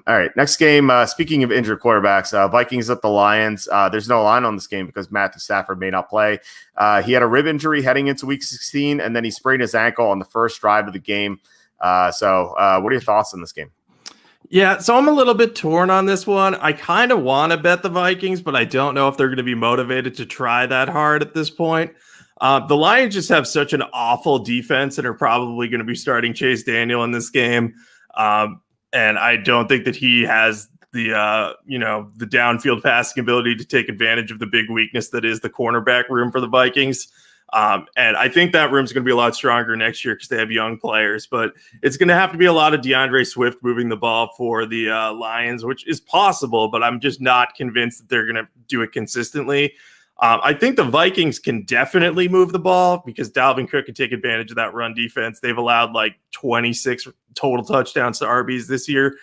All right, next game. Speaking of injured quarterbacks, Vikings at the Lions. There's no line on this game because Stafford may not play. He had a rib injury heading into Week 16, and then he sprained his ankle on the first drive of the game. So what are your thoughts on this game? Yeah, so I'm a little bit torn on this one. I kind of want to bet the Vikings, but I don't know if they're going to be motivated to try that hard at this point. The Lions just have such an awful defense and are probably going to be starting Chase Daniel in this game. And I don't think that he has the downfield passing ability to take advantage of the big weakness that is the cornerback room for the Vikings. And I think that room's going to be a lot stronger next year because they have young players. But it's going to have to be a lot of DeAndre Swift moving the ball for the Lions, which is possible, but I'm just not convinced that they're going to do it consistently. I think the Vikings can definitely move the ball because Dalvin Cook can take advantage of that run defense. They've allowed like 26 total touchdowns to RBs this year,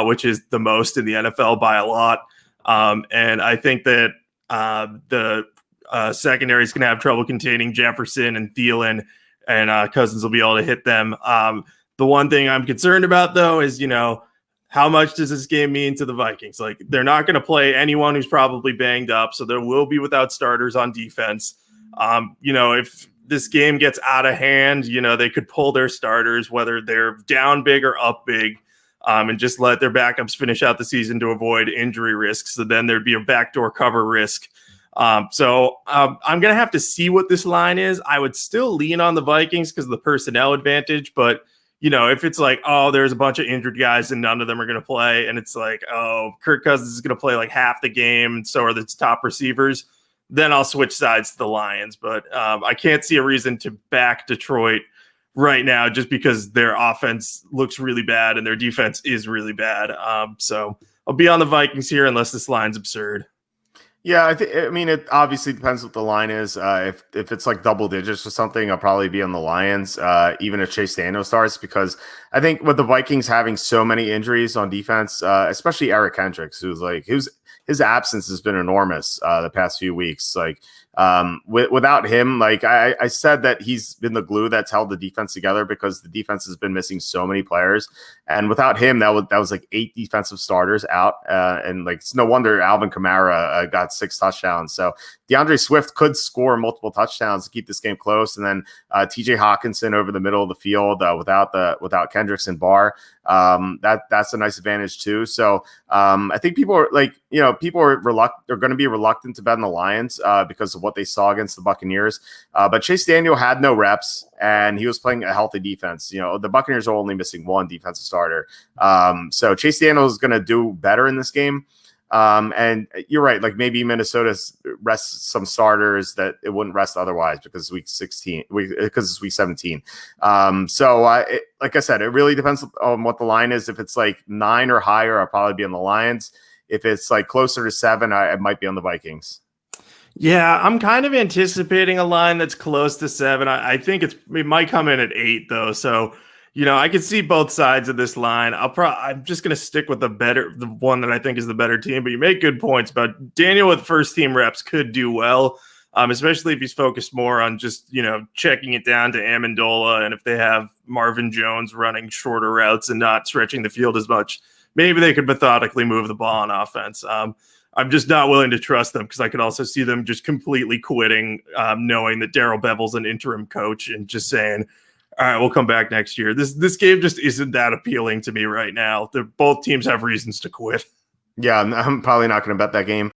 which is the most in the NFL by a lot. And I think that the secondary is going to have trouble containing Jefferson and Thielen, and Cousins will be able to hit them. The one thing I'm concerned about, though, is, how much does this game mean to the Vikings? Like, they're not going to play anyone who's probably banged up, so there will be without starters on defense. If this game gets out of hand, they could pull their starters, whether they're down big or up big, and just let their backups finish out the season to avoid injury risks. So then there'd be a backdoor cover risk. I'm going to have to see what this line is. I would still lean on the Vikings because of the personnel advantage, but if it's like, oh, there's a bunch of injured guys and none of them are going to play, and it's like, oh, Kirk Cousins is going to play like half the game, and so are the top receivers, then I'll switch sides to the Lions. But I can't see a reason to back Detroit right now just because their offense looks really bad and their defense is really bad. So I'll be on the Vikings here unless this line's absurd. Yeah, it obviously depends what the line is. If it's like double digits or something, I'll probably be on the Lions, even if Chase Daniel starts, because I think with the Vikings having so many injuries on defense, especially Eric Kendricks, his absence has been enormous the past few weeks. Like, without him, like I said that he's been the glue that's held the defense together because the defense has been missing so many players. And without him, that was like 8 defensive starters out. And like, it's no wonder Alvin Kamara got 6 touchdowns. So DeAndre Swift could score multiple touchdowns to keep this game close. And then TJ Hawkinson over the middle of the field without Kendricks and Barr. That's a nice advantage too. So I think people are like, people are going to be reluctant to bet on the Lions because of what they saw against the Buccaneers. But Chase Daniel had no reps and he was playing a healthy defense. The Buccaneers are only missing one defensive starter. So Chase Daniel is going to do better in this game. And you're right. Like, maybe Minnesota rests some starters that it wouldn't rest otherwise because it's week 16, because it's week 17. Like I said, it really depends on what the line is. If it's like 9 or higher, I'll probably be on the Lions. If it's like closer to 7, I might be on the Vikings. Yeah, I'm kind of anticipating a line that's close to 7. I think it might come in at 8 though. So, I can see both sides of this line. I'm just going to stick with the one that I think is the better team, but you make good points about Daniel with first team reps could do well, especially if he's focused more on just, checking it down to Amendola. And if they have Marvin Jones running shorter routes and not stretching the field as much, maybe they could methodically move the ball on offense. I'm just not willing to trust them because I could also see them just completely quitting, knowing that Darrell Bevell's an interim coach and just saying, all right, we'll come back next year. This game just isn't that appealing to me right now. Both teams have reasons to quit. Yeah, I'm probably not going to bet that game.